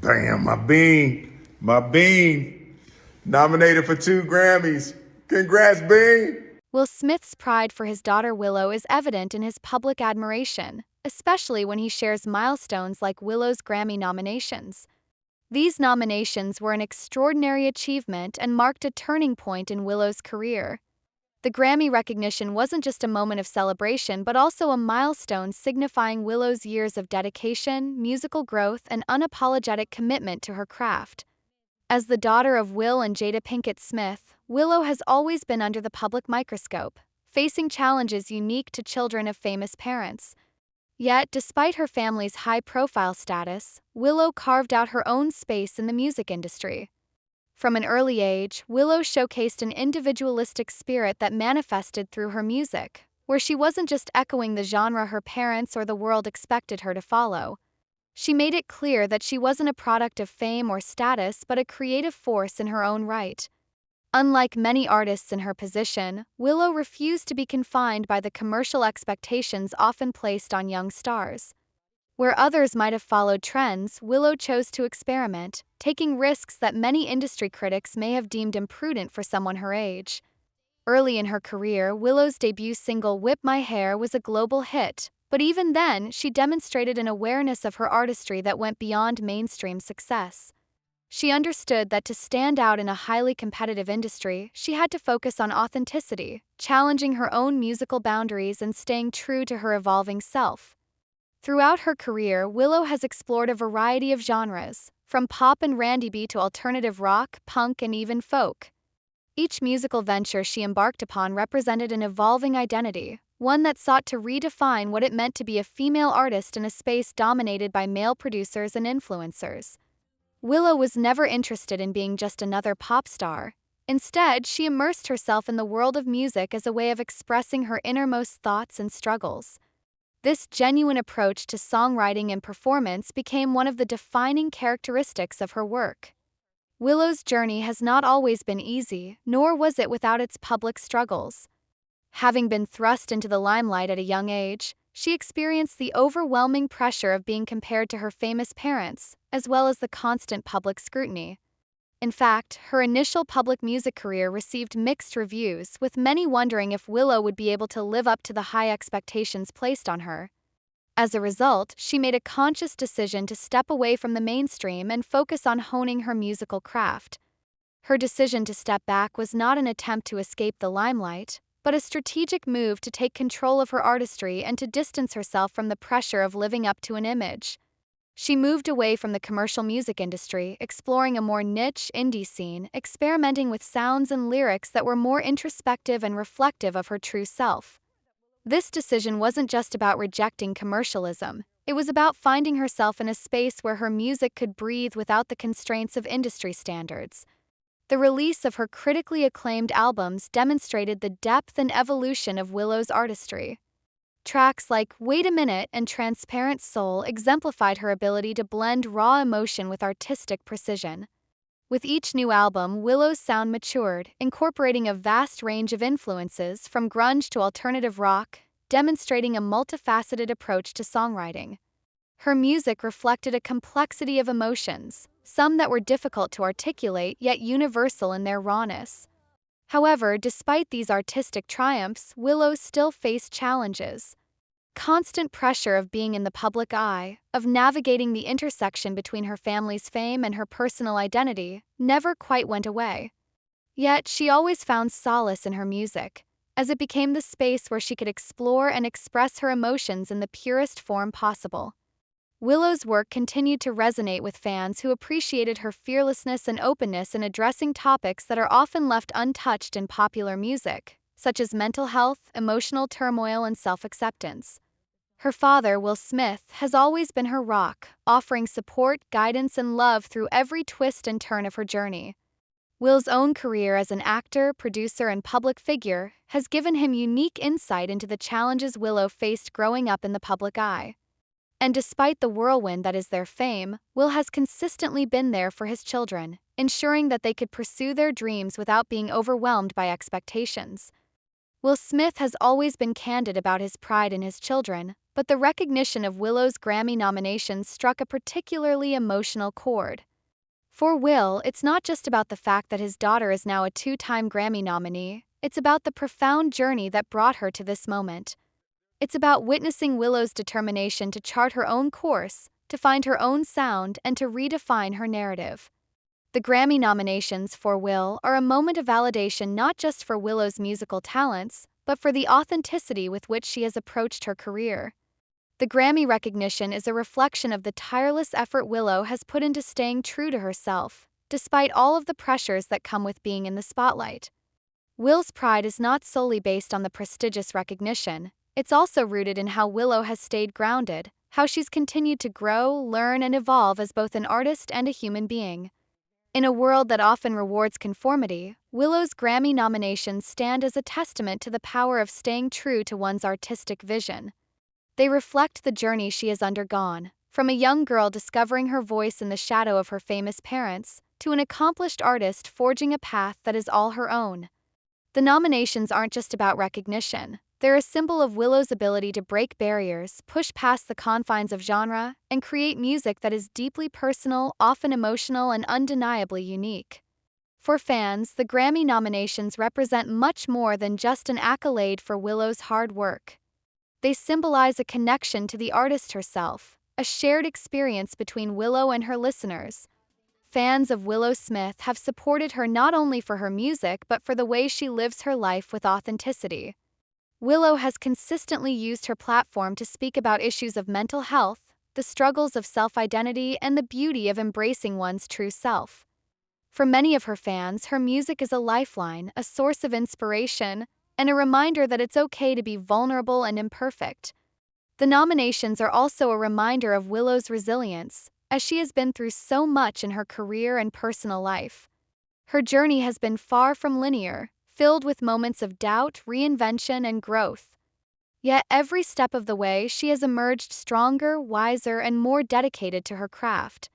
Bam, my bean. My bean. Nominated for 2 Grammys. Congrats, Bean. Will Smith's pride for his daughter Willow is evident in his public admiration, especially when he shares milestones like Willow's Grammy nominations. These nominations were an extraordinary achievement and marked a turning point in Willow's career. The Grammy recognition wasn't just a moment of celebration, but also a milestone signifying Willow's years of dedication, musical growth, and unapologetic commitment to her craft. As the daughter of Will and Jada Pinkett Smith, Willow has always been under the public microscope, facing challenges unique to children of famous parents. Yet, despite her family's high-profile status, Willow carved out her own space in the music industry. From an early age, Willow showcased an individualistic spirit that manifested through her music, where she wasn't just echoing the genre her parents or the world expected her to follow. She made it clear that she wasn't a product of fame or status but a creative force in her own right. Unlike many artists in her position, Willow refused to be confined by the commercial expectations often placed on young stars. Where others might have followed trends, Willow chose to experiment, taking risks that many industry critics may have deemed imprudent for someone her age. Early in her career, Willow's debut single Whip My Hair was a global hit, but even then, she demonstrated an awareness of her artistry that went beyond mainstream success. She understood that to stand out in a highly competitive industry, she had to focus on authenticity, challenging her own musical boundaries and staying true to her evolving self. Throughout her career, Willow has explored a variety of genres, from pop and R&B to alternative rock, punk, and even folk. Each musical venture she embarked upon represented an evolving identity, one that sought to redefine what it meant to be a female artist in a space dominated by male producers and influencers. Willow was never interested in being just another pop star. Instead, she immersed herself in the world of music as a way of expressing her innermost thoughts and struggles. This genuine approach to songwriting and performance became one of the defining characteristics of her work. Willow's journey has not always been easy, nor was it without its public struggles. Having been thrust into the limelight at a young age, she experienced the overwhelming pressure of being compared to her famous parents, as well as the constant public scrutiny. In fact, her initial public music career received mixed reviews, with many wondering if Willow would be able to live up to the high expectations placed on her. As a result, she made a conscious decision to step away from the mainstream and focus on honing her musical craft. Her decision to step back was not an attempt to escape the limelight, but a strategic move to take control of her artistry and to distance herself from the pressure of living up to an image. She moved away from the commercial music industry, exploring a more niche indie scene, experimenting with sounds and lyrics that were more introspective and reflective of her true self. This decision wasn't just about rejecting commercialism, it was about finding herself in a space where her music could breathe without the constraints of industry standards. The release of her critically acclaimed albums demonstrated the depth and evolution of Willow's artistry. Tracks like Wait a Minute and Transparent Soul exemplified her ability to blend raw emotion with artistic precision. With each new album, Willow's sound matured, incorporating a vast range of influences from grunge to alternative rock, demonstrating a multifaceted approach to songwriting. Her music reflected a complexity of emotions, some that were difficult to articulate yet universal in their rawness. However, despite these artistic triumphs, Willow still faced challenges. Constant pressure of being in the public eye, of navigating the intersection between her family's fame and her personal identity, never quite went away. Yet, she always found solace in her music, as it became the space where she could explore and express her emotions in the purest form possible. Willow's work continued to resonate with fans who appreciated her fearlessness and openness in addressing topics that are often left untouched in popular music, such as mental health, emotional turmoil, and self-acceptance. Her father, Will Smith, has always been her rock, offering support, guidance, and love through every twist and turn of her journey. Will's own career as an actor, producer, and public figure has given him unique insight into the challenges Willow faced growing up in the public eye. And despite the whirlwind that is their fame, Will has consistently been there for his children, ensuring that they could pursue their dreams without being overwhelmed by expectations. Will Smith has always been candid about his pride in his children, but the recognition of Willow's Grammy nominations struck a particularly emotional chord. For Will, it's not just about the fact that his daughter is now a two-time Grammy nominee, it's about the profound journey that brought her to this moment. It's about witnessing Willow's determination to chart her own course, to find her own sound, and to redefine her narrative. The Grammy nominations for Will are a moment of validation not just for Willow's musical talents, but for the authenticity with which she has approached her career. The Grammy recognition is a reflection of the tireless effort Willow has put into staying true to herself, despite all of the pressures that come with being in the spotlight. Will's pride is not solely based on the prestigious recognition, it's also rooted in how Willow has stayed grounded, how she's continued to grow, learn, and evolve as both an artist and a human being. In a world that often rewards conformity, Willow's Grammy nominations stand as a testament to the power of staying true to one's artistic vision. They reflect the journey she has undergone, from a young girl discovering her voice in the shadow of her famous parents, to an accomplished artist forging a path that is all her own. The nominations aren't just about recognition, they're a symbol of Willow's ability to break barriers, push past the confines of genre, and create music that is deeply personal, often emotional, and undeniably unique. For fans, the Grammy nominations represent much more than just an accolade for Willow's hard work. They symbolize a connection to the artist herself, a shared experience between Willow and her listeners. Fans of Willow Smith have supported her not only for her music but for the way she lives her life with authenticity. Willow has consistently used her platform to speak about issues of mental health, the struggles of self-identity, and the beauty of embracing one's true self. For many of her fans, her music is a lifeline, a source of inspiration, and a reminder that it's okay to be vulnerable and imperfect. The nominations are also a reminder of Willow's resilience, as she has been through so much in her career and personal life. Her journey has been far from linear, filled with moments of doubt, reinvention, and growth. Yet every step of the way, she has emerged stronger, wiser, and more dedicated to her craft.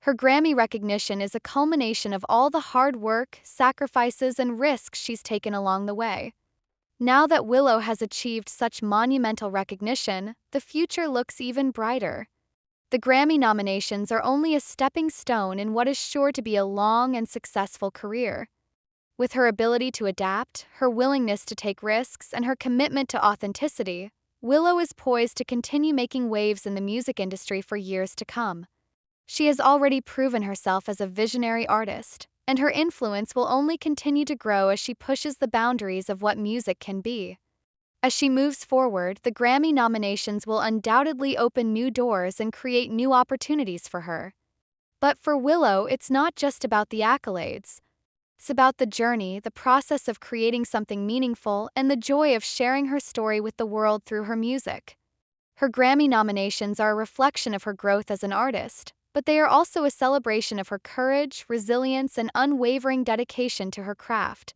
Her Grammy recognition is a culmination of all the hard work, sacrifices, and risks she's taken along the way. Now that Willow has achieved such monumental recognition, the future looks even brighter. The Grammy nominations are only a stepping stone in what is sure to be a long and successful career. With her ability to adapt, her willingness to take risks, and her commitment to authenticity, Willow is poised to continue making waves in the music industry for years to come. She has already proven herself as a visionary artist, and her influence will only continue to grow as she pushes the boundaries of what music can be. As she moves forward, the Grammy nominations will undoubtedly open new doors and create new opportunities for her. But for Willow, it's not just about the accolades. It's about the journey, the process of creating something meaningful, and the joy of sharing her story with the world through her music. Her Grammy nominations are a reflection of her growth as an artist, but they are also a celebration of her courage, resilience, and unwavering dedication to her craft.